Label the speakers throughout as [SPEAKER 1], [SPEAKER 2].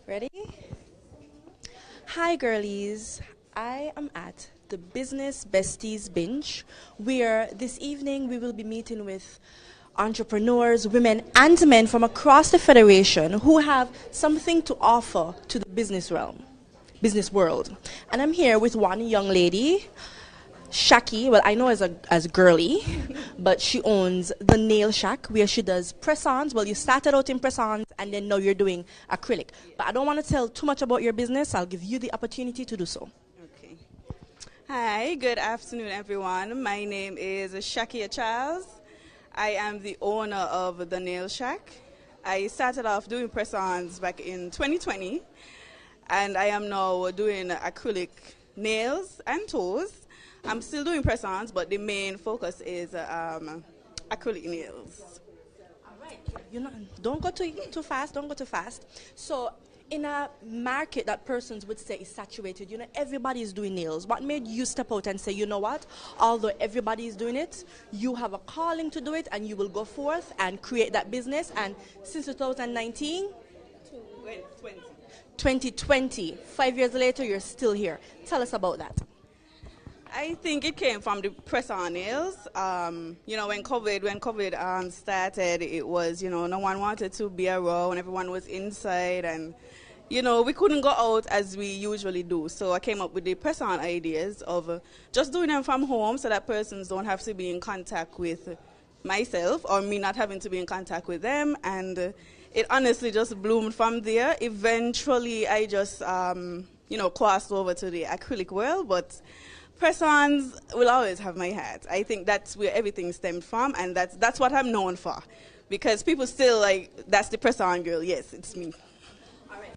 [SPEAKER 1] Ready? Hi, girlies. I am at the Business Besties Binge, where this evening we will be meeting with entrepreneurs, women, and men from across the Federation who have something to offer to the business realm, business world. And I'm here with one young lady, Shaki. Well, I know as girly, but she owns the Nail Shack, where she does press-ons. Well, you started out in press-ons, and then now you're doing acrylic. But I don't want to tell too much about your business. I'll give you the opportunity to do so.
[SPEAKER 2] Okay. Hi, good afternoon, everyone. My name is Shakia Charles. I am the owner of the Nail Shack. I started off doing press-ons back in 2020, and I am now doing acrylic nails and toes. I'm still doing press-ons, but the main focus is acrylic nails.
[SPEAKER 1] All right. Don't go too fast. Don't go too fast. So, in a market that persons would say is saturated, everybody is doing nails. What made you step out and say, you know what? Although everybody is doing it, you have a calling to do it, and you will go forth and create that business. And since 2019, 2020, 5 years later, you're still here. Tell us about that.
[SPEAKER 2] I think it came from the press-on nails. When COVID started, it was, no one wanted to be around. Everyone was inside, and, we couldn't go out as we usually do. So I came up with the press-on ideas of just doing them from home so that persons don't have to be in contact with myself or me not having to be in contact with them. And it honestly just bloomed from there. Eventually, I just, crossed over to the acrylic world, but press-ons will always have my heart. I think that's where everything stemmed from, and that's what I'm known for. Because people still that's the press-on girl. Yes, it's me.
[SPEAKER 1] All right.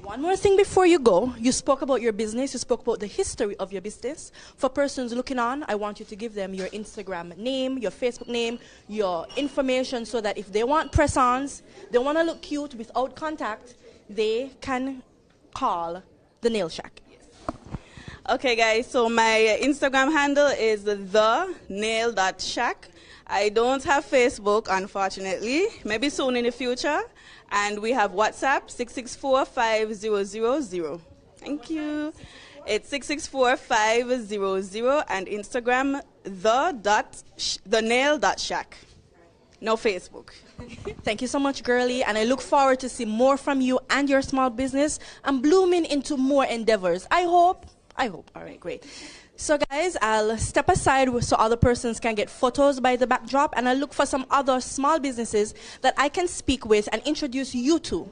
[SPEAKER 1] One more thing before you go. You spoke about your business. You spoke about the history of your business. For persons looking on, I want you to give them your Instagram name, your Facebook name, your information, so that if they want press-ons, they want to look cute without contact, they can call the Nail Shack.
[SPEAKER 2] Okay, guys, so my Instagram handle is thenail.shack. I don't have Facebook, unfortunately. Maybe soon in the future. And we have WhatsApp, 664-5000. Thank you. It's 664-500, and Instagram, thenail.shack. No Facebook.
[SPEAKER 1] Thank you so much, girlie, and I look forward to see more from you and your small business and blooming into more endeavors. I hope I hope. All right, great. So guys, I'll step aside so other persons can get photos by the backdrop, and I'll look for some other small businesses that I can speak with and introduce you to.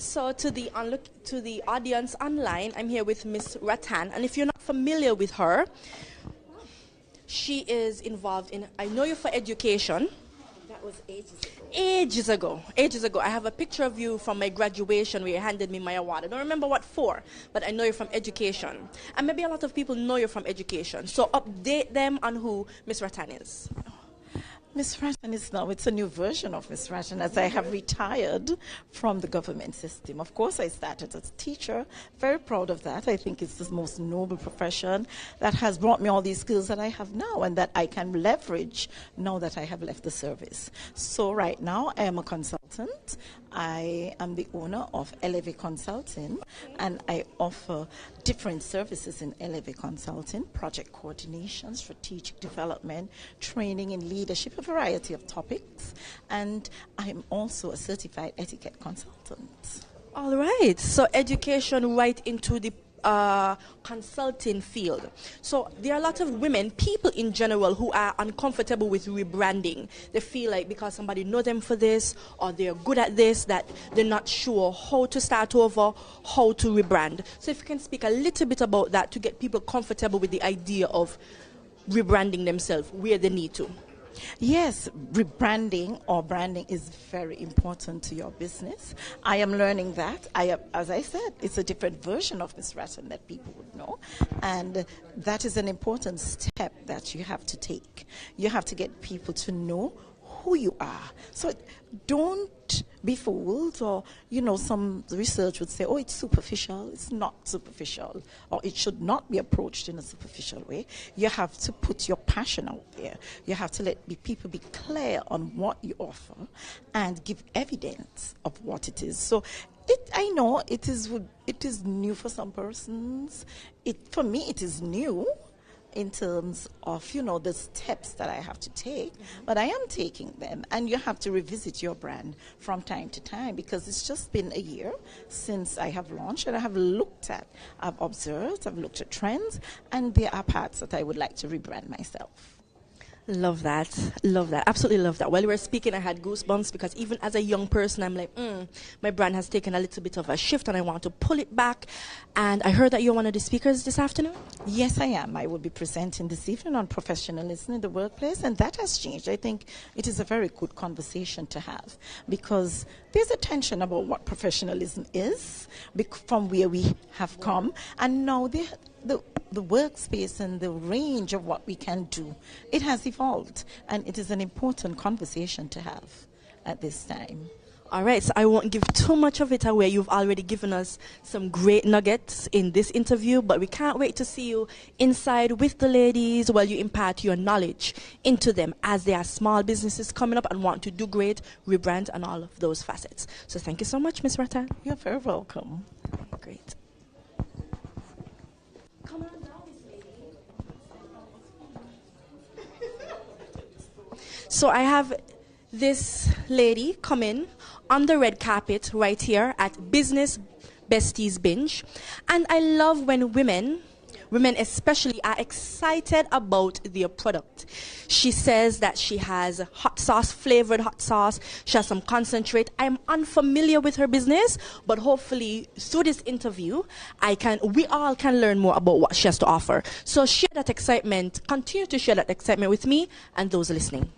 [SPEAKER 1] So to the audience online, I'm here with Miss Rattan, and if you're not familiar with her, she is involved in I Know You for Education.
[SPEAKER 3] That was ages ago.
[SPEAKER 1] Ages ago. Ages ago. I have a picture of you from my graduation where you handed me my award. I don't remember what for, but I know you from education. And maybe a lot of people know you from education. So update them on who Miss Rattan is.
[SPEAKER 3] Miss Rattan is now, it's a new version of Miss Rattan as I have retired from the government system. Of course, I started as a teacher, very proud of that. I think it's the most noble profession that has brought me all these skills that I have now and that I can leverage now that I have left the service. So right now, I am a consultant. I am the owner of Elevate Consulting, and I offer different services in Elevate Consulting: project coordination, strategic development, training in leadership, a variety of topics, and I'm also a certified etiquette consultant.
[SPEAKER 1] All right. So education right into the consulting field. So there are a lot of women, people in general, who are uncomfortable with rebranding. They feel like because somebody know them for this or they're good at this, that they're not sure how to start over, how to rebrand. So if you can speak a little bit about that to get people comfortable with the idea of rebranding themselves where they need to.
[SPEAKER 3] Yes, rebranding or branding is very important to your business. I am learning that. As I said, it's a different version of Miss Ratton that people would know. And that is an important step that you have to take. You have to get people to know who you are. So don't be fooled, or, some research would say, oh, it's superficial. It's not superficial, or it should not be approached in a superficial way. You have to put your passion out there. You have to let people be clear on what you offer and give evidence of what it is. So I know it is new for some persons. For me, it is new in terms of, the steps that I have to take, but I am taking them. And you have to revisit your brand from time to time, because it's just been a year since I have launched, and I've observed, I've looked at trends, and there are parts that I would like to rebrand myself.
[SPEAKER 1] Love that. Absolutely love that. While you were speaking, I had goosebumps, because even as a young person, I'm like, my brand has taken a little bit of a shift and I want to pull it back. And I heard that you're one of the speakers this afternoon.
[SPEAKER 3] Yes, I am. I will be presenting this evening on professionalism in the workplace, and that has changed. I think it is a very good conversation to have, because there's a tension about what professionalism is from where we have come, and now the workspace and the range of what we can do, it has evolved, and it is an important conversation to have at this time.
[SPEAKER 1] All right, so I won't give too much of it away. You've already given us some great nuggets in this interview, but we can't wait to see you inside with the ladies while you impart your knowledge into them as they are small businesses coming up and want to do great, rebrand, and all of those facets. So thank you so much, Ms. Rattan.
[SPEAKER 3] You're very welcome.
[SPEAKER 1] Great. Come on down, Miss Lady. So I have this lady come in on the red carpet right here at Business Besties Binge. And I love when women especially, are excited about their product. She says that she has flavored hot sauce. She has some concentrate. I'm unfamiliar with her business, but hopefully through this interview, we all can learn more about what she has to offer. So share that excitement, continue to share that excitement with me and those listening.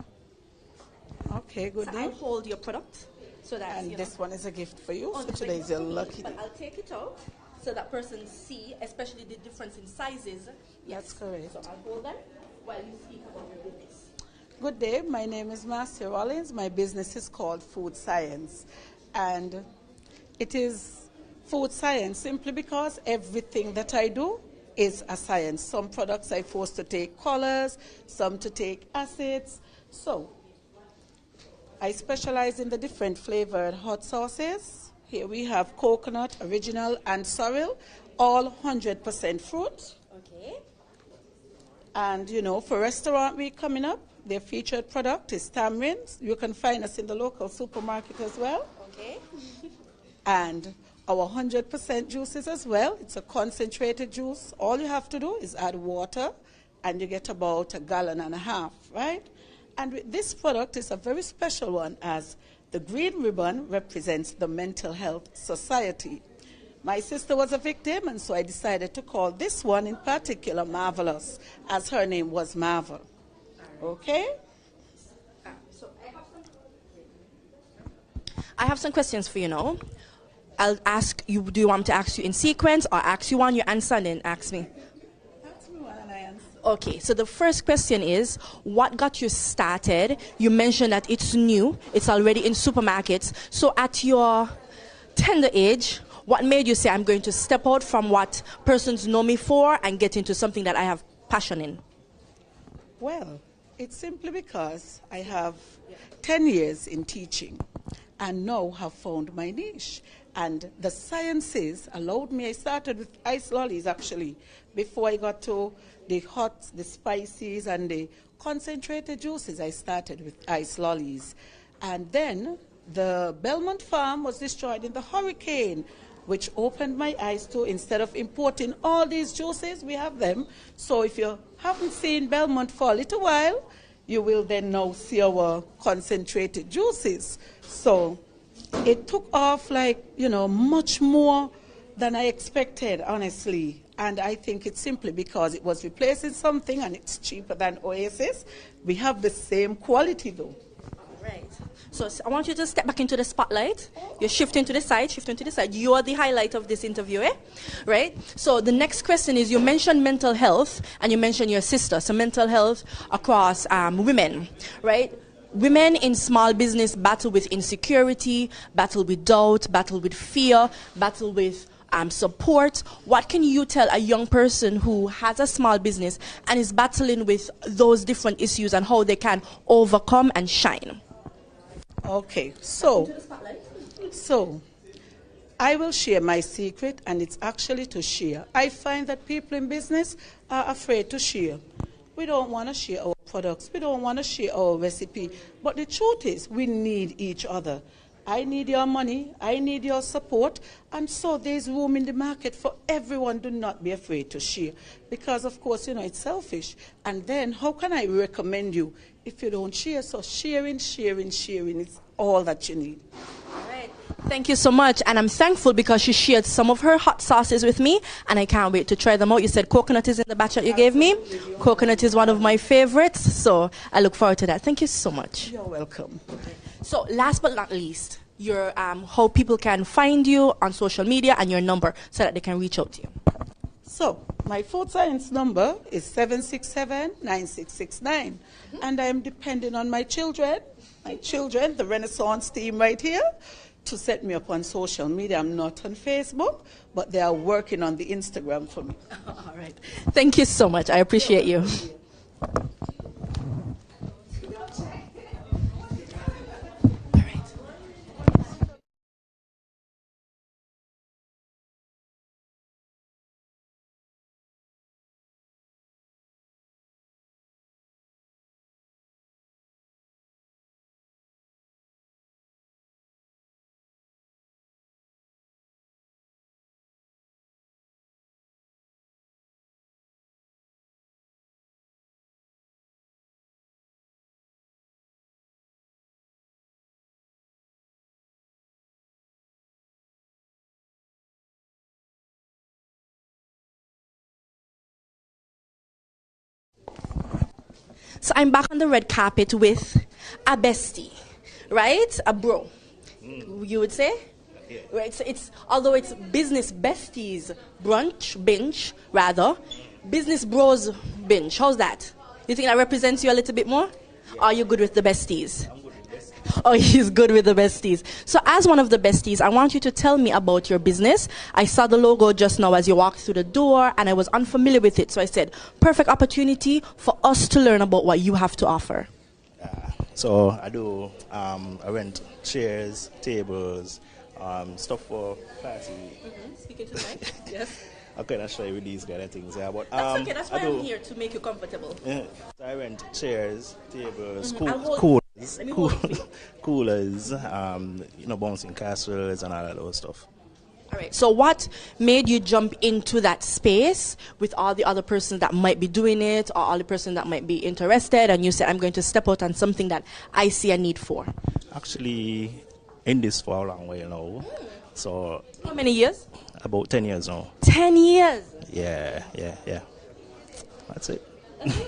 [SPEAKER 3] Okay, good
[SPEAKER 1] So
[SPEAKER 3] day.
[SPEAKER 1] I'll hold your product. So that,
[SPEAKER 3] this one is a gift for you.
[SPEAKER 1] Oh,
[SPEAKER 3] so today is your lucky day.
[SPEAKER 1] But I'll take it out so that person see, especially the difference in sizes.
[SPEAKER 3] That's correct.
[SPEAKER 1] So I'll hold them while you speak about your business.
[SPEAKER 4] Good day. My name is Marcia Rollins. My business is called Food Science. And it is food science simply because everything that I do is a science. Some products I force to take colors, some to take acids. So I specialize in the different flavored hot sauces. Here we have coconut, original, and sorrel, all 100% fruit.
[SPEAKER 1] Okay.
[SPEAKER 4] And, for Restaurant Week coming up, their featured product is tamarind. You can find us in the local supermarket as well.
[SPEAKER 1] Okay.
[SPEAKER 4] And our 100% juices as well. It's a concentrated juice. All you have to do is add water, and you get about 1.5 gallons, right? And with this product is a very special one, as the green ribbon represents the Mental Health Society. My sister was a victim, and so I decided to call this one in particular Marvelous, as her name was Marvel. Okay?
[SPEAKER 1] So I have some questions for you now. I'll ask you, do you want me to ask you in sequence, or ask you one, you answer, and then ask me?
[SPEAKER 4] Ask me one and I answer.
[SPEAKER 1] Okay, so the first question is, what got you started? You mentioned that it's new, it's already in supermarkets. So at your tender age, what made you say, I'm going to step out from what persons know me for and get into something that I have passion in?
[SPEAKER 4] Well, it's simply because I have 10 years in teaching and now have found my niche. And the sciences allowed me, I started with ice lollies actually, before I got to the hot, the spices, and the concentrated juices. I started with ice lollies. And then the Belmont farm was destroyed in the hurricane which opened my eyes to, instead of importing all these juices, we have them. So if you haven't seen Belmont for a little while, you will then now see our concentrated juices. So it took off like, much more than I expected, honestly. And I think it's simply because it was replacing something and it's cheaper than Oasis. We have the same quality though.
[SPEAKER 1] Right. So I want you to step back into the spotlight. You're shifting to the side, shifting to the side. You are the highlight of this interview, eh? Right? So the next question is, you mentioned mental health and you mentioned your sister. So mental health across women, right? Women in small business battle with insecurity, battle with doubt, battle with fear, battle with support. What can you tell a young person who has a small business and is battling with those different issues and how they can overcome and shine?
[SPEAKER 4] Okay, so I will share my secret, and it's actually to share. I find that people in business are afraid to share. We don't want to share our products. We don't want to share our recipe. But the truth is, we need each other. I need your money. I need your support. And so there's room in the market for everyone. Do not be afraid to share. Because, of course, it's selfish. And then how can I recommend you if you don't share? So sharing is all that you need.
[SPEAKER 1] All right. Thank you so much. And I'm thankful because she shared some of her hot sauces with me, and I can't wait to try them out. You said coconut is in the batch that you gave me. Coconut is one of my favorites, so I look forward to that. Thank you so much.
[SPEAKER 4] You're welcome.
[SPEAKER 1] So last but not least, your how people can find you on social media and your number so that they can reach out to you.
[SPEAKER 4] So my food science number is 767-9669. And I'm depending on my children, the Renaissance team right here, to set me up on social media. I'm not on Facebook, but they are working on the Instagram for me.
[SPEAKER 1] All right. Thank you so much. I appreciate you. So I'm back on the red carpet with a bestie, right? A bro, you would say?
[SPEAKER 5] Yeah.
[SPEAKER 1] Right. So although it's business besties binge rather, business bros binge. How's that? You think that represents you a little bit more? Yeah. Or are you good with the besties?
[SPEAKER 5] I'm good with besties.
[SPEAKER 1] Oh, he's good with the besties. So as one of the besties, I want you to tell me about your business. I saw the logo just now as you walked through the door, and I was unfamiliar with it. So I said, perfect opportunity for us to learn about what you have to offer.
[SPEAKER 5] So I do, I rent chairs, tables, stuff for party.
[SPEAKER 1] Speaking to the mic, yes.
[SPEAKER 5] I cannot show you with these kind of things, yeah, but
[SPEAKER 1] That's okay. That's why I'm here, to make you comfortable.
[SPEAKER 5] So I rent chairs, tables, coolers, bouncing castles and all of those stuff.
[SPEAKER 1] All right. So what made you jump into that space with all the other persons that might be doing it, or all the persons that might be interested, and you said, I'm going to step out on something that I see a need for?
[SPEAKER 5] Actually, in this for a long while now. So
[SPEAKER 1] how many years?
[SPEAKER 5] About 10 years now.
[SPEAKER 1] 10 years?
[SPEAKER 5] Yeah. That's it.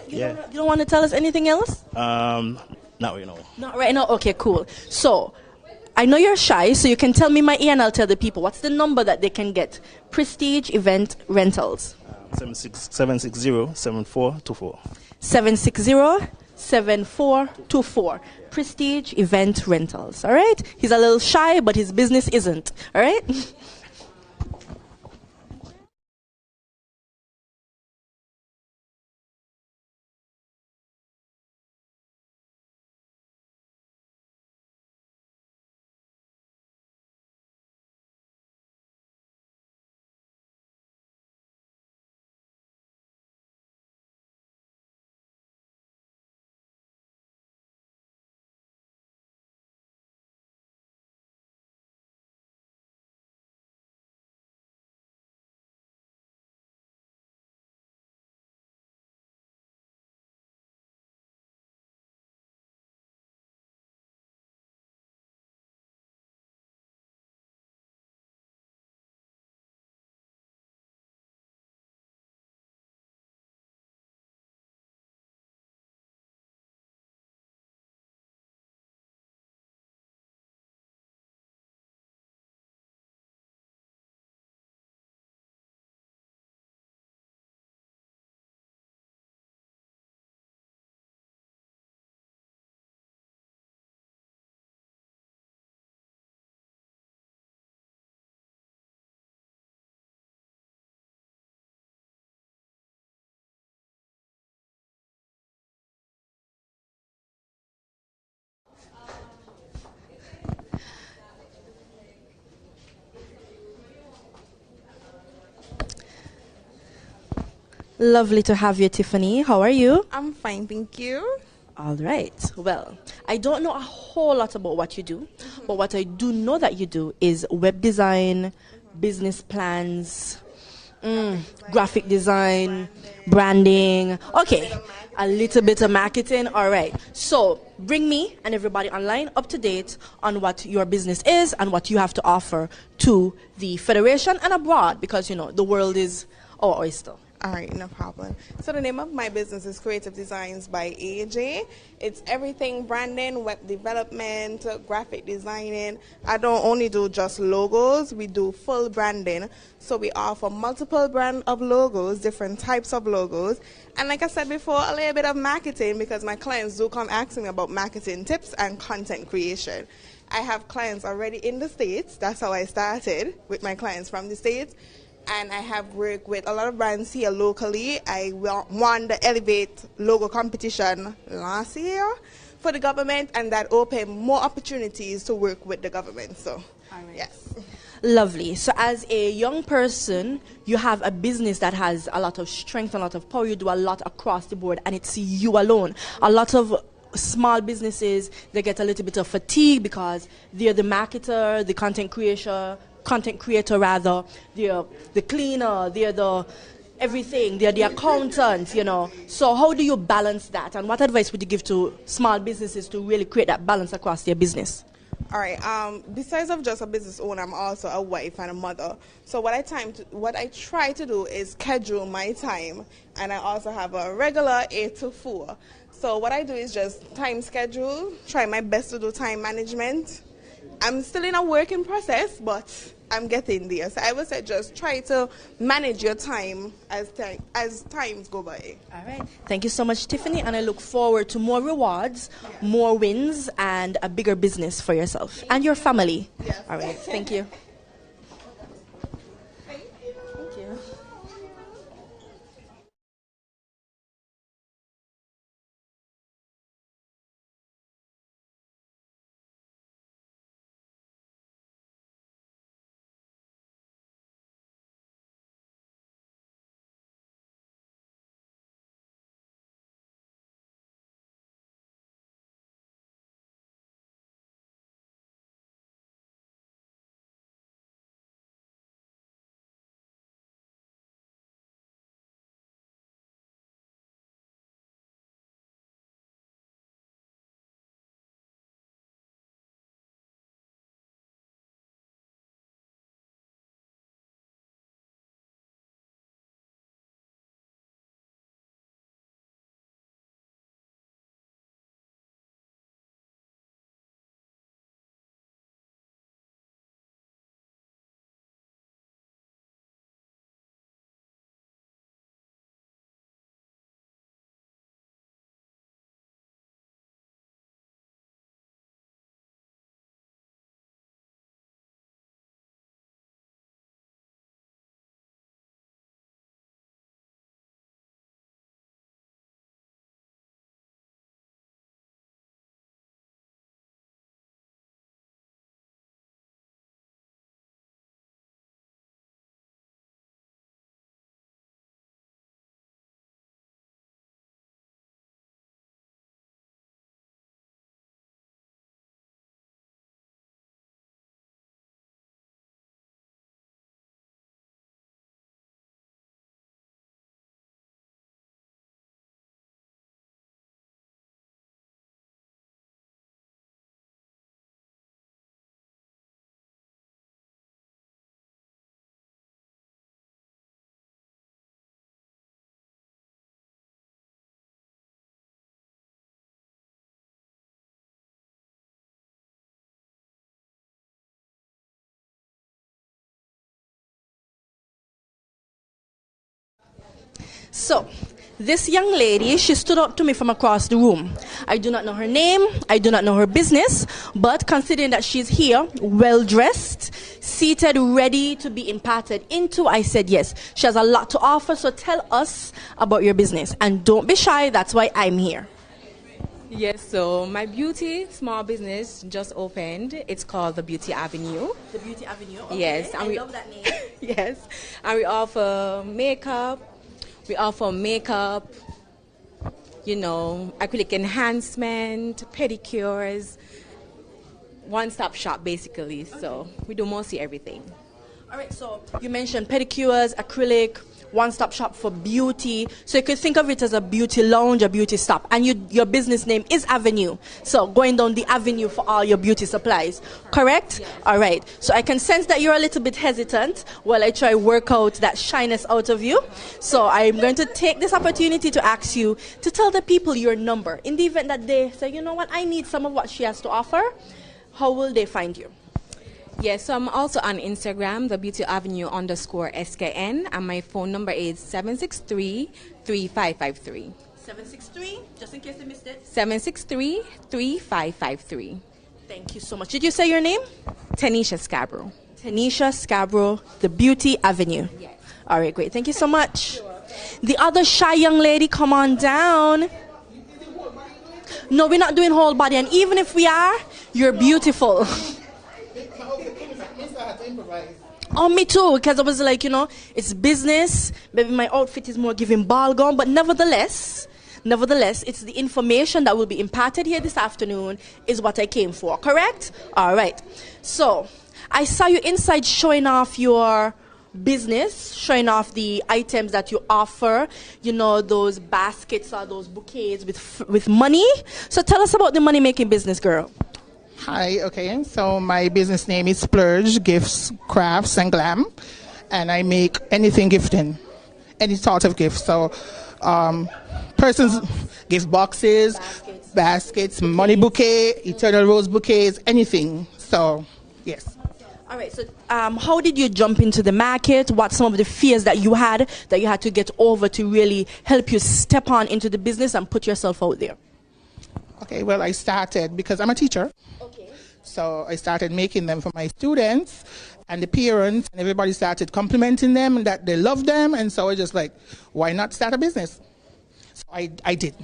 [SPEAKER 1] You don't want to tell us anything else?
[SPEAKER 5] Not right now.
[SPEAKER 1] Not right now? Okay, cool. So, I know you're shy, so you can tell me my ear and I'll tell the people. What's the number that they can get? Prestige Event Rentals.
[SPEAKER 5] 760-7424.
[SPEAKER 1] 760-7424. Prestige Event Rentals. All right? He's a little shy, but his business isn't. All right? Lovely to have you, Tiffany. How are you?
[SPEAKER 6] I'm fine, thank you.
[SPEAKER 1] All right. Well, I don't know a whole lot about what you do, but what I do know that you do is web design, business plans, graphic design, branding. Okay, a little bit of marketing. All right. So bring me and everybody online up to date on what your business is and what you have to offer to the Federation and abroad, because, you know, the world is our oyster.
[SPEAKER 6] All right, no problem. So the name of my business is Creative Designs by AJ. It's everything branding, web development, graphic designing. I don't only do just logos, we do full branding. So we offer multiple brand of logos, different types of logos. And like I said before, a little bit of marketing, because my clients do come asking me about marketing tips and content creation. I have clients already in the States. That's how I started, with my clients from the States. And I have worked with a lot of brands here locally. I won the Elevate logo competition last year for the government, and that opened more opportunities to work with the government. So, yes.
[SPEAKER 1] Lovely. So as a young person, you have a business that has a lot of strength, a lot of power. You do a lot across the board, and it's you alone. A lot of small businesses, they get a little bit of fatigue because they're the marketer, the content creator rather, they're the cleaner, they're the everything, they're the accountant, you know. So how do you balance that, and what advice would you give to small businesses to really create that balance across their business?
[SPEAKER 6] All right. Besides of just a business owner, I'm also a wife and a mother. So what I try to do is schedule my time, and I also have a regular 8 to 4. So what I do is just time schedule, try my best to do time management. I'm still in a working process, but I'm getting there. So I would say just try to manage your time as times go by.
[SPEAKER 1] All right. Thank you so much, Tiffany, and I look forward to more rewards, more wins, and a bigger business for yourself and your family.
[SPEAKER 6] Yes.
[SPEAKER 1] All right. Thank you.
[SPEAKER 6] Thank you.
[SPEAKER 1] Thank you. So, this young lady, she stood up to me from across the room. I do not know her name, I do not know her business, but considering that she's here, well dressed, seated, ready to be imparted into, I said yes. She has a lot to offer, so tell us about your business. And don't be shy, that's why I'm here.
[SPEAKER 7] Yes, so my beauty small business just opened. It's called The Beauty Avenue.
[SPEAKER 1] The Beauty Avenue? Okay.
[SPEAKER 7] Yes.
[SPEAKER 1] I love that name.
[SPEAKER 7] Yes, and we offer makeup, We offer makeup, acrylic enhancement, pedicures, one-stop shop basically. So we do mostly everything.
[SPEAKER 1] All right, so you mentioned pedicures, acrylic, one-stop shop for beauty. So you could think of it as a beauty lounge, a beauty stop. And your business name is Avenue. So going down the avenue for all your beauty supplies. Correct? Yes. All right. So I can sense that you're a little bit hesitant while I try work out that shyness out of you. So I'm going to take this opportunity to ask you to tell the people your number. In the event that they say, you know what, I need some of what she has to offer, how will they find you?
[SPEAKER 7] Yes, so I'm also on Instagram, the Beauty Avenue _SKN, and my phone number is 763-3553.
[SPEAKER 1] 763, just in case they missed it.
[SPEAKER 7] 763-3553.
[SPEAKER 1] Thank you so much. Did you say your name?
[SPEAKER 7] Tanisha Scarborough.
[SPEAKER 1] Tanisha Scarborough, the Beauty Avenue.
[SPEAKER 7] Yes.
[SPEAKER 1] All right, great. Thank you so much. The other shy young lady, come on down. No, we're not doing whole body, and even if we are, you're beautiful. Oh, me too, because I was like, it's business. Maybe my outfit is more giving ball gown, but nevertheless, it's the information that will be imparted here this afternoon is what I came for, correct? All right. So, I saw you inside showing off your business, showing off the items that you offer, those baskets or those bouquets with money. So tell us about the money-making business, girl.
[SPEAKER 8] Hi, okay, so my business name is Splurge Gifts, Crafts and Glam, and I make anything gifting, any sort of gift. So persons, gift boxes, baskets, money bouquet, eternal rose bouquets, anything. So, yes.
[SPEAKER 1] All right, so how did you jump into the market? What some of the fears that you had to get over to really help you step on into the business and put yourself out there?
[SPEAKER 8] Okay, well, I started because I'm a teacher.
[SPEAKER 1] Okay.
[SPEAKER 8] So I started making them for my students and the parents, and everybody started complimenting them and that they love them. And so I just like, why not start a business? So I did.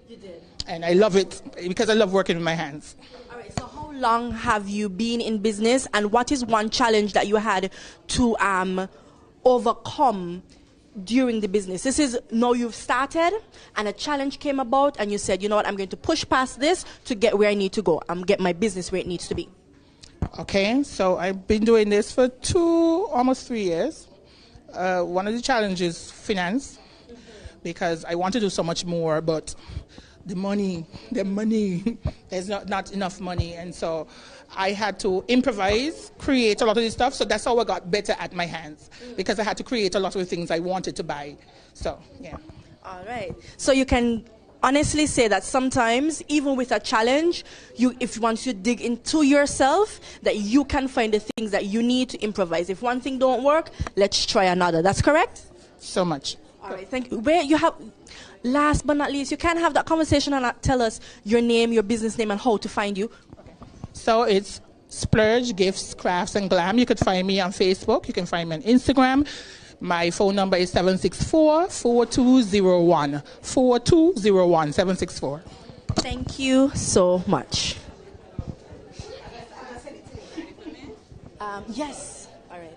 [SPEAKER 1] You did.
[SPEAKER 8] And I love it because I love working with my hands.
[SPEAKER 1] All right, so how long have you been in business, and what is one challenge that you had to overcome during the business? This is now you've started and a challenge came about and you said, you know what, I'm going to push past this to get where I need to go. I'm get my business where it needs to be.
[SPEAKER 8] Okay, so I've been doing this for almost 3 years. One of the challenges, finance, because I want to do so much more, but the money, there's not enough money. And so I had to improvise, create a lot of this stuff. So that's how I got better at my hands, because I had to create a lot of the things I wanted to buy. So, yeah.
[SPEAKER 1] All right. So you can honestly say that sometimes, even with a challenge, once you dig into yourself, that you can find the things that you need to improvise. If one thing don't work, let's try another. That's correct?
[SPEAKER 8] So much.
[SPEAKER 1] All right. Thank you. Last but not least, you can have that conversation and tell us your name, your business name, and how to find you.
[SPEAKER 8] So it's Splurge Gifts, Crafts and Glam. You could find me on Facebook. You can find me on Instagram. My phone number is 764-4201. 4201, 764.
[SPEAKER 1] Thank you so much. Yes. All right.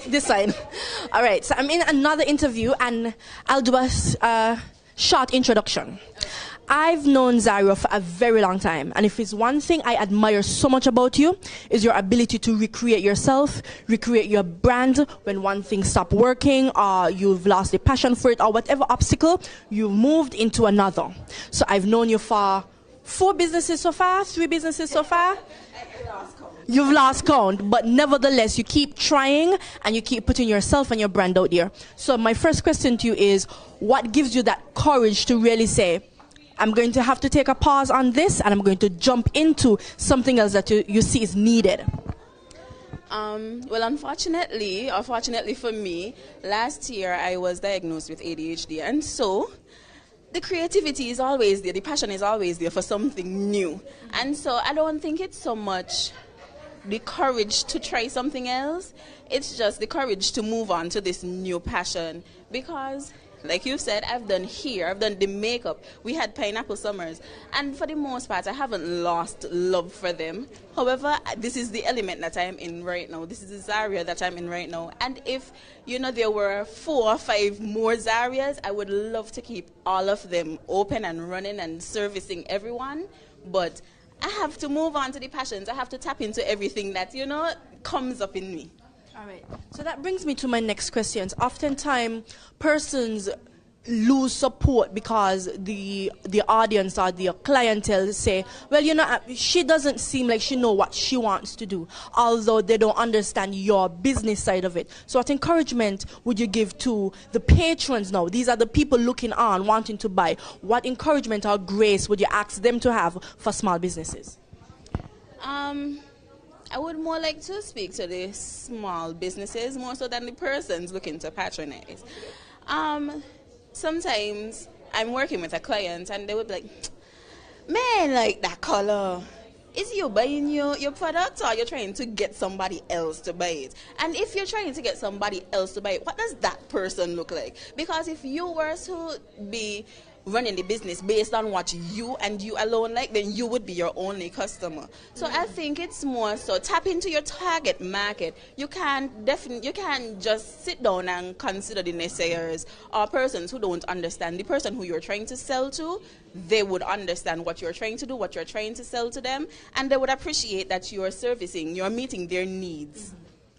[SPEAKER 1] This side. All right, so I'm in another interview and I'll do a short introduction. I've known Zario for a very long time, and if it's one thing I admire so much about you, is your ability to recreate yourself, recreate your brand when one thing stopped working or you've lost the passion for it or whatever obstacle, you've moved into another. So I've known you for 4 businesses so far, 3 businesses so far. You've lost count, but nevertheless, you keep trying and you keep putting yourself and your brand out there. So my first question to you is, what gives you that courage to really say, I'm going to have to take a pause on this and I'm going to jump into something else that you see is needed?
[SPEAKER 2] Well, unfortunately, or fortunately for me, last year I was diagnosed with ADHD, and so the creativity is always there, the passion is always there for something new. And so I don't think it's so much the courage to try something else. It's just the courage to move on to this new passion. Because, like you said, I've done the makeup. We had Pineapple Summers. And for the most part, I haven't lost love for them. However, this is the element that I'm in right now. This is the Zaria that I'm in right now. And if, there were 4 or 5 more Zarias, I would love to keep all of them open and running and servicing everyone. But I have to move on to the passions. I have to tap into everything that, comes up in me.
[SPEAKER 1] All right. So that brings me to my next questions. Oftentimes, persons lose support because the audience or the clientele say, well, she doesn't seem like she know what she wants to do, although they don't understand your business side of it. So what encouragement would you give to the patrons now? These are the people looking on, wanting to buy. What encouragement or grace would you ask them to have for small businesses?
[SPEAKER 2] I would more like to speak to the small businesses more so than the persons looking to patronize. Sometimes I'm working with a client and they would be like, man, like that color. Is you buying your product or you're trying to get somebody else to buy it? And if you're trying to get somebody else to buy it, what does that person look like? Because if you were to be running the business based on what you and you alone like, then you would be your only customer. So I think it's more so tap into your target market. You can't just sit down and consider the naysayers or persons who don't understand. The person who you're trying to sell to, they would understand what you're trying to do, what you're trying to sell to them, and they would appreciate that you're meeting their needs.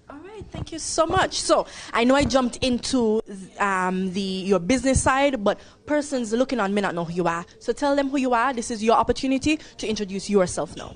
[SPEAKER 1] All right, thank you so much. So I know I jumped into your business side, but persons looking on may not know who you are. So tell them who you are. This is your opportunity to introduce yourself now.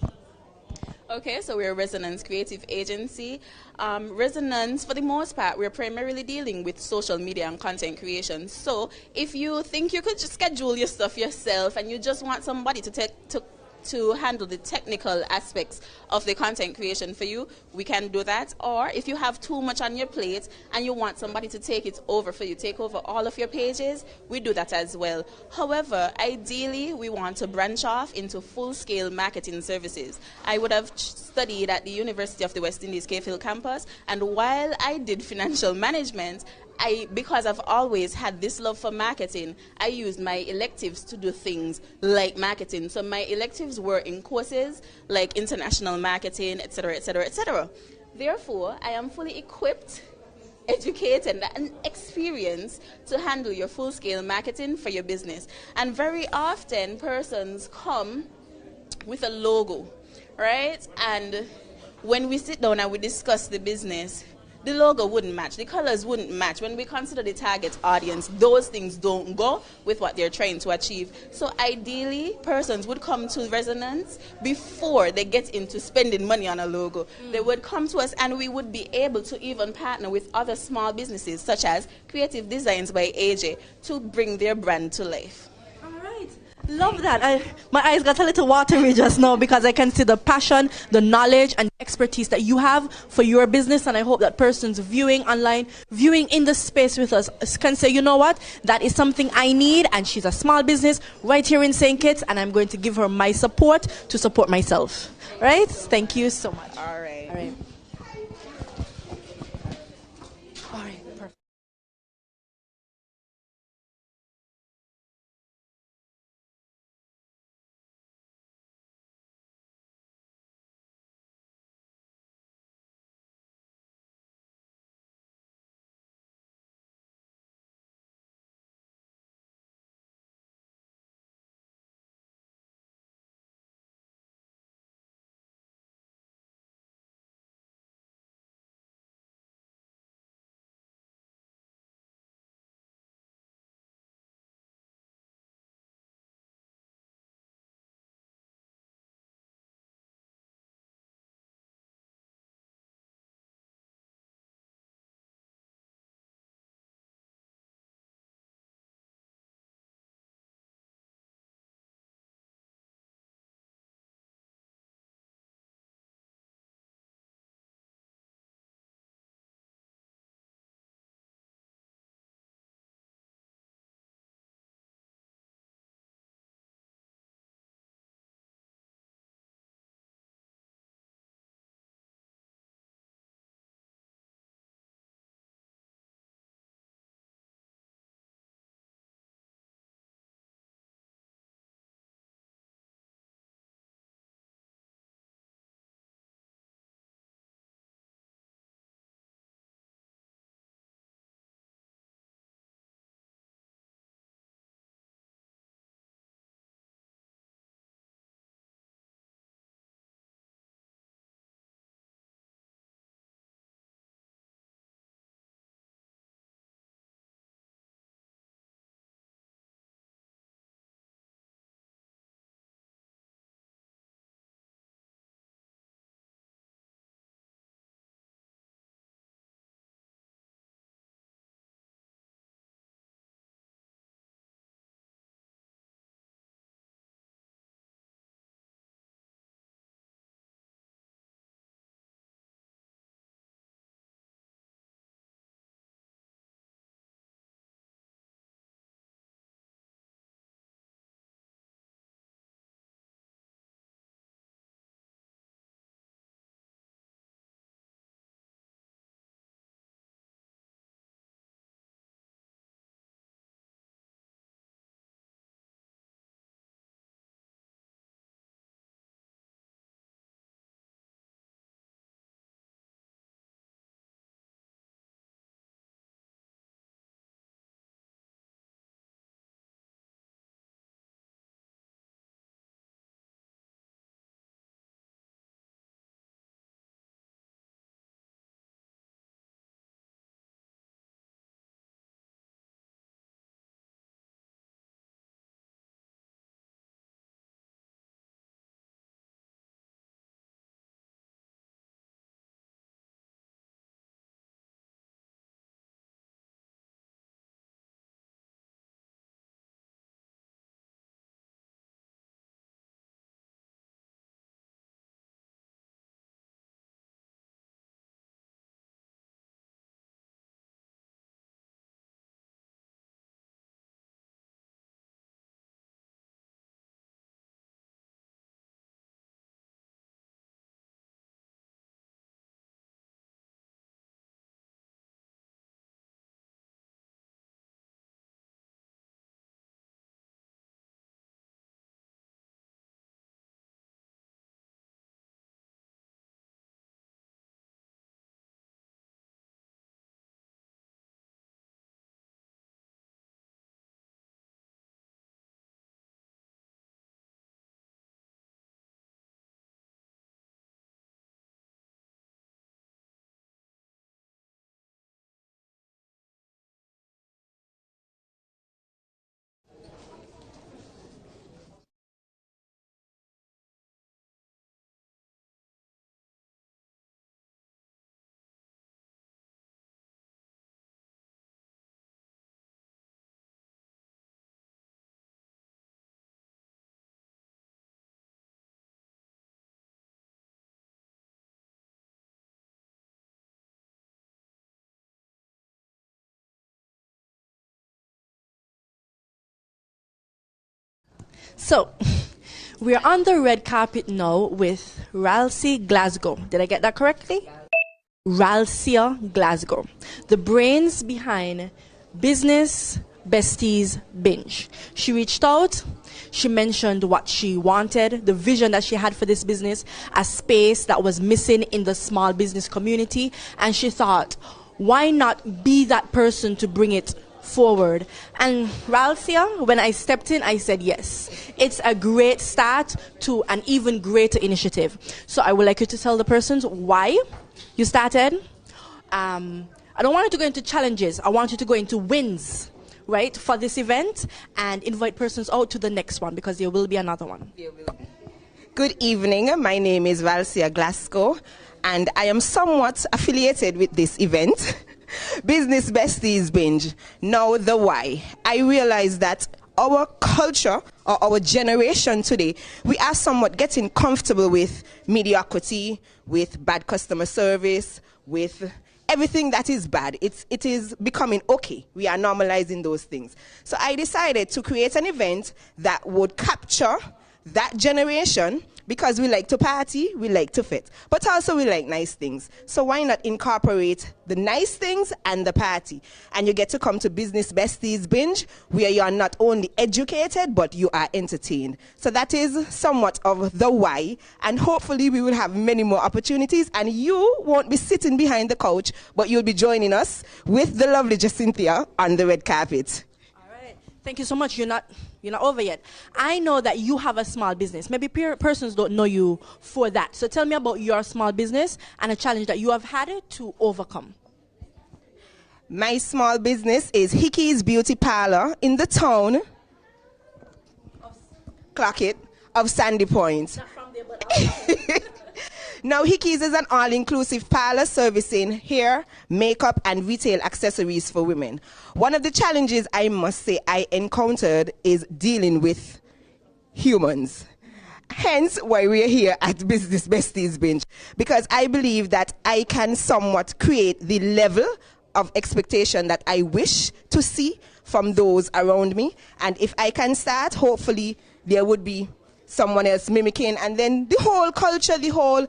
[SPEAKER 2] Okay, so we're a Resonance Creative Agency. Resonance, for the most part, we're primarily dealing with social media and content creation. So if you think you could just schedule your stuff yourself and you just want somebody to handle the technical aspects of the content creation for you, we can do that. Or if you have too much on your plate and you want somebody to take it over for you, take over all of your pages, we do that as well. However, ideally, we want to branch off into full-scale marketing services. I would have studied at the University of the West Indies Cave Hill campus, and while I did financial management, because I've always had this love for marketing, I used my electives to do things like marketing. So my electives were in courses like international marketing, etc., etc., etc. Therefore, I am fully equipped, educated, and experienced to handle your full-scale marketing for your business. And very often, persons come with a logo, right? And when we sit down and we discuss the business, the logo wouldn't match, the colors wouldn't match. When we consider the target audience, those things don't go with what they're trying to achieve. So ideally, persons would come to Resonance before they get into spending money on a logo. They would come to us and we would be able to even partner with other small businesses such as Creative Designs by AJ to bring their brand to life.
[SPEAKER 1] Love that. My eyes got a little watery just now because I can see the passion, the knowledge, and expertise that you have for your business. And I hope that persons viewing online, viewing in the space with us, can say, you know what, that is something I need. And she's a small business right here in St. Kitts, and I'm going to give her my support to support myself. Right? Thank you so much.
[SPEAKER 2] All right.
[SPEAKER 1] All right. All right. Perfect. So, we're on the red carpet now with Ralcia Glasgow. Did I get that correctly? Ralcia Glasgow, the brains behind Business Besties Binge. She reached out. She mentioned what she wanted, the vision that she had for this business, a space that was missing in the small business community. And she thought, why not be that person to bring it forward? And Ralcia, when I stepped in, I said yes. It's a great start to an even greater initiative. So I would like you to tell the persons why you started. I don't want you to go into challenges. I want you to go into wins, right, for this event, and invite persons out to the next one, because there will be another one.
[SPEAKER 9] Good evening. My name is Ralcia Glasgow, and I am somewhat affiliated with this event, Business Besties Binge. Now, the why. I realize that our culture, or our generation today, we are somewhat getting comfortable with mediocrity, with bad customer service, with everything that is bad. It is becoming okay. We are normalizing those things. So I decided to create an event that would capture that generation, because we like to party, we like to fit, but also we like nice things. So why not incorporate the nice things and the party? And you get to come to Business Besties Binge, where you are not only educated, but you are entertained. So that is somewhat of the why, and hopefully we will have many more opportunities, and you won't be sitting behind the couch, but you'll be joining us with the lovely Jacinthia on the red carpet.
[SPEAKER 1] Thank you so much. You're not over yet. I know that you have a small business. Maybe persons don't know you for that. So tell me about your small business and a challenge that you have had to overcome.
[SPEAKER 9] My small business is Hickey's Beauty Parlor in the town, clock it, of Sandy Point.
[SPEAKER 1] Not from there, but
[SPEAKER 9] Now, Hickey's is an all-inclusive parlor servicing hair, makeup, and retail accessories for women. One of the challenges I must say I encountered is dealing with humans. Hence why we're here at Business Besties Binge, because I believe that I can somewhat create the level of expectation that I wish to see from those around me. And if I can start, hopefully there would be someone else mimicking, and then the whole culture, the whole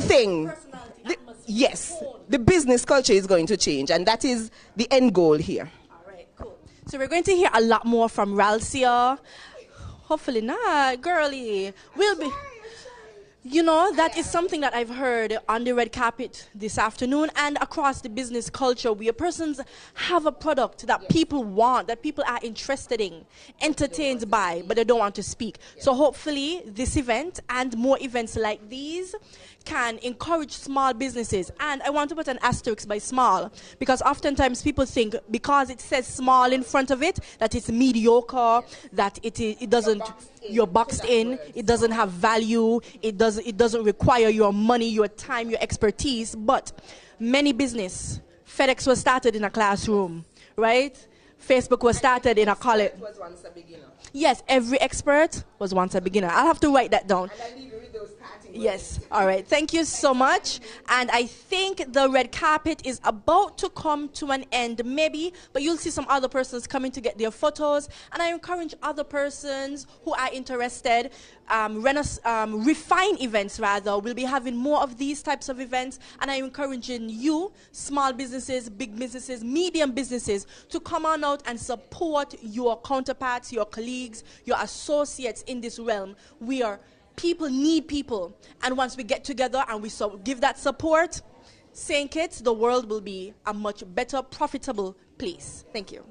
[SPEAKER 9] thing. Yes, the business culture is going to change, and that is the end goal here.
[SPEAKER 1] All right, cool. So we're going to hear a lot more from Ralcia. Hopefully not, girly. We'll be... You know, that is something that I've heard on the red carpet this afternoon and across the business culture, where persons have a product that people want, that people are interested in, entertained by, but they don't want to speak. So hopefully this event and more events like these can encourage small businesses. And I want to put an asterisk by small, because oftentimes people think because it says small in front of it, that it's mediocre, that it doesn't, you're boxed in, it doesn't have value, it doesn't require your money, your time, your expertise. But many business, FedEx was started in a classroom, right? Facebook was started in a college.
[SPEAKER 9] Was once a beginner.
[SPEAKER 1] Yes, every expert was once a beginner. I'll have to write that down.
[SPEAKER 9] And I leave you with those party words.
[SPEAKER 1] Yes, all right. Thank you so much. And I think the red carpet is about to come to an end, maybe, but you'll see some other persons coming to get their photos. And I encourage other persons who are interested, refine events rather. We'll be having more of these types of events. And I'm encouraging you, small businesses, big businesses, medium businesses, to come on out and support your counterparts, your colleagues, your associates in this realm. People need people, and once we get together and we give that support, St. Kitts, the world will be a much better, profitable place. Thank you.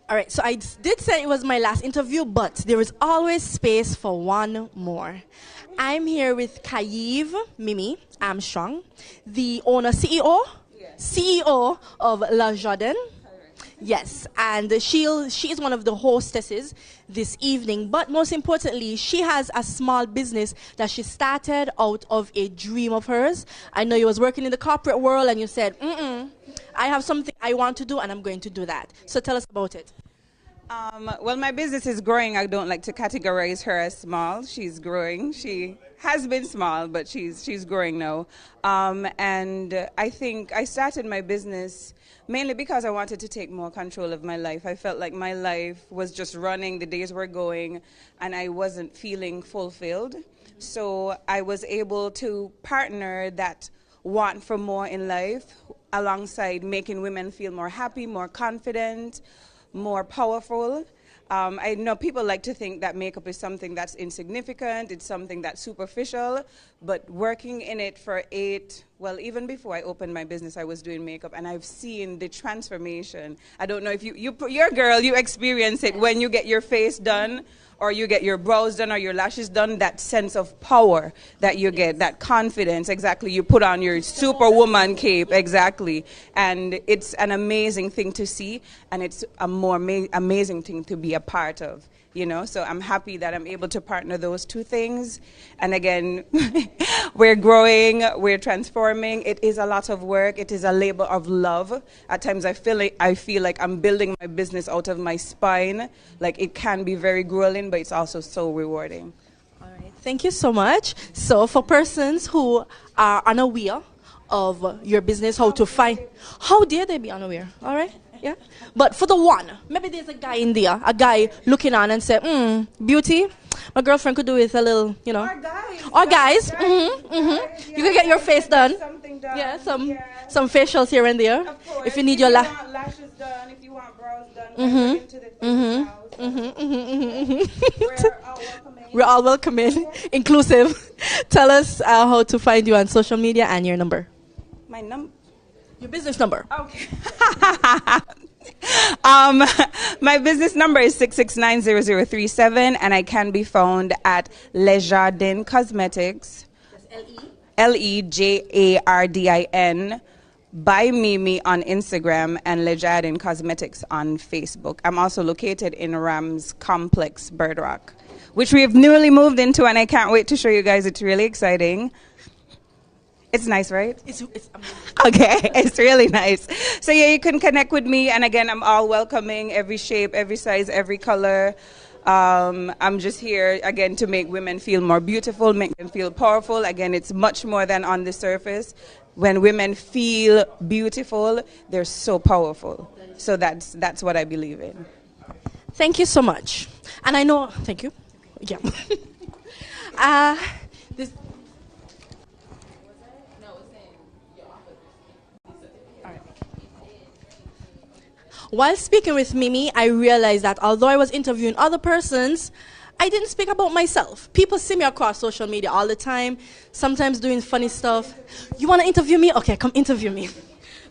[SPEAKER 1] All right, so I did say it was my last interview, but there is always space for one more. I'm here with Kaiv Mimi Armstrong, the owner, CEO of La Jardin. Yes, and she is one of the hostesses this evening. But most importantly, she has a small business that she started out of a dream of hers. I know you was working in the corporate world and you said, I have something I want to do and I'm going to do that. So tell us about it.
[SPEAKER 9] Well, my business is growing. I don't like to categorize her as small. She's growing. She has been small, but she's growing now. And I think I started my business mainly because I wanted to take more control of my life. I felt like my life was just running, the days were going, and I wasn't feeling fulfilled. So I was able to partner that want for more in life alongside making women feel more happy, more confident, more powerful. I know people like to think that makeup is something that's insignificant, it's something that's superficial, but working in it for even before I opened my business, I was doing makeup, and I've seen the transformation. I don't know if you're a girl, you experience it when you get your face done, or you get your brows done or your lashes done, that sense of power that you get, that confidence, exactly. You put on your superwoman cape, exactly. And it's an amazing thing to see, and it's a more amazing thing to be a part of, you know? So I'm happy that I'm able to partner those two things. And again, we're growing, we're transforming. It is a lot of work. It is a labor of love. At times I feel like I'm building my business out of my spine. Like, it can be very grueling, but it's also so rewarding.
[SPEAKER 1] All right. Thank you so much. So for persons who are unaware of your business, how dare they be unaware? All right. Yeah. But for the one, maybe there's a guy in there, a guy looking on and say, beauty, my girlfriend could do with a little, you know. Or guys. You can get your face done.
[SPEAKER 9] Done.
[SPEAKER 1] Yeah, some facials here and there.
[SPEAKER 9] Of course.
[SPEAKER 1] If you need your
[SPEAKER 9] want lashes done, if you want brows done,
[SPEAKER 1] We're all welcoming, inclusive. Tell us how to find you on social media and your number.
[SPEAKER 9] My number?
[SPEAKER 1] Your business number.
[SPEAKER 9] Okay. My business number is 6690037, and I can be found at Le Jardin Cosmetics. That's LEJARDIN by Mimi on Instagram, and Le Jardin Cosmetics on Facebook. I'm also located in Rams Complex, Bird Rock, which we have newly moved into, and I can't wait to show you guys. It's really exciting. It's nice, right?
[SPEAKER 1] It's amazing.
[SPEAKER 9] Okay, it's really nice. So yeah, you can connect with me, and again, I'm all welcoming, every shape, every size, every color. I'm just here, again, to make women feel more beautiful, make them feel powerful. Again, it's much more than on the surface. When women feel beautiful, they're so powerful. So that's what I believe in.
[SPEAKER 1] Thank you so much. And I know, thank you. Yeah. While speaking with Mimi, I realized that although I was interviewing other persons, I didn't speak about myself. People see me across social media all the time, sometimes doing funny stuff. You want to interview me? Okay, come interview me.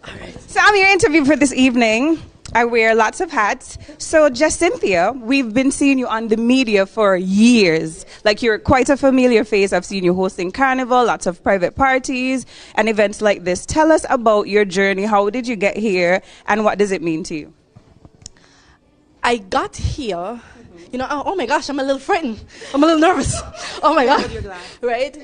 [SPEAKER 1] All right.
[SPEAKER 9] So I'm your interview for this evening. I wear lots of hats. So, Cynthia, we've been seeing you on the media for years. Like, you're quite a familiar face. I've seen you hosting Carnival, lots of private parties, and events like this. Tell us about your journey. How did you get here, and what does it mean to you?
[SPEAKER 1] I got here, oh my gosh, I'm a little frightened. I'm a little nervous. Oh my God. Right?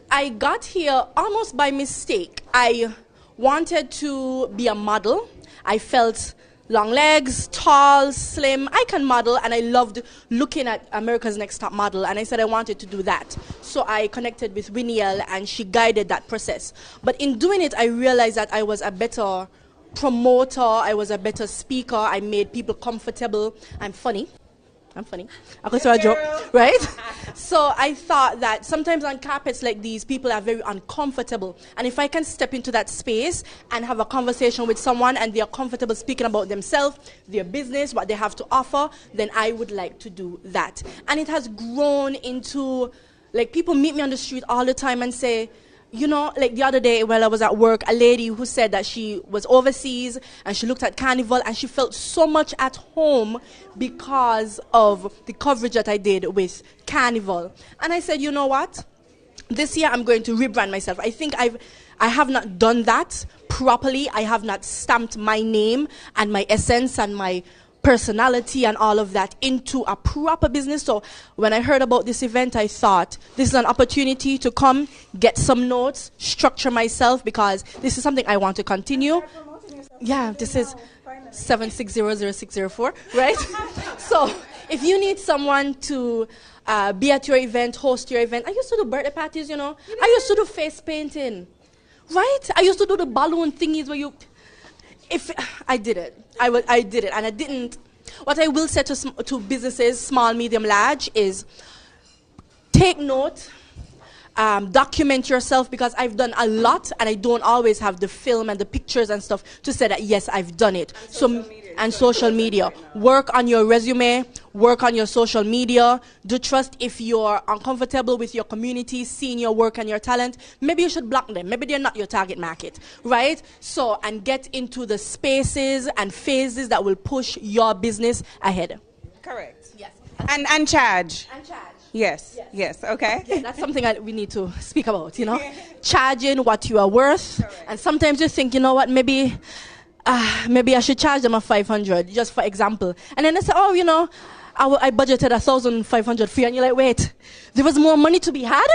[SPEAKER 1] I got here almost by mistake. I wanted to be a model. I felt long legs, tall, slim. I can model, and I loved looking at America's Next Top Model, and I said I wanted to do that. So I connected with Winiel, and she guided that process. But in doing it, I realized that I was a better promoter, I was a better speaker, I made people comfortable. I'm funny. I could throw a joke, right? So I thought that sometimes on carpets like these, people are very uncomfortable. And if I can step into that space and have a conversation with someone and they are comfortable speaking about themselves, their business, what they have to offer, then I would like to do that. And it has grown into, like, people meet me on the street all the time and say, like the other day while I was at work, a lady who said that she was overseas and she looked at Carnival and she felt so much at home because of the coverage that I did with Carnival. And I said, you know what? this year I'm going to rebrand myself. I think I have not done that properly. I have not stamped my name and my essence and my personality and all of that into a proper business. So when I heard about this event, I thought this is an opportunity to come, get some notes, structure myself, because this is something I want to continue. Yeah, this is 7600604, right? So if you need someone to be at your event, host your event. I used to do birthday parties, I used to do face painting, right? I used to do the balloon thingies where I did it. I did it, and I didn't. What I will say to businesses, small, medium, large, is take note, document yourself, because I've done a lot, and I don't always have the film and the pictures and stuff to say that yes, I've done it. And social media. Work on your resume, work on your social media. Do trust if you're uncomfortable with your community, seeing your work and your talent, maybe you should block them. Maybe they're not your target market, right? So, and get into the spaces and phases that will push your business ahead.
[SPEAKER 9] Correct.
[SPEAKER 1] Yes.
[SPEAKER 9] And charge.
[SPEAKER 1] And charge.
[SPEAKER 9] Yes. Okay.
[SPEAKER 1] Yeah, that's something that we need to speak about, Charging what you are worth.
[SPEAKER 9] Correct.
[SPEAKER 1] And sometimes you think, maybe I should charge them a 500, just for example. And then they say, I budgeted 1,500 for you. And you're like, wait, there was more money to be had,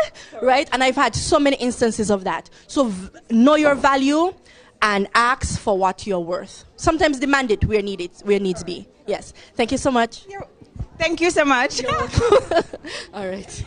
[SPEAKER 1] right? And I've had so many instances of that. So know your value and ask for what you're worth. Sometimes demand it where needs be. Yes. Thank you so much.
[SPEAKER 9] Thank you so much.
[SPEAKER 1] All right.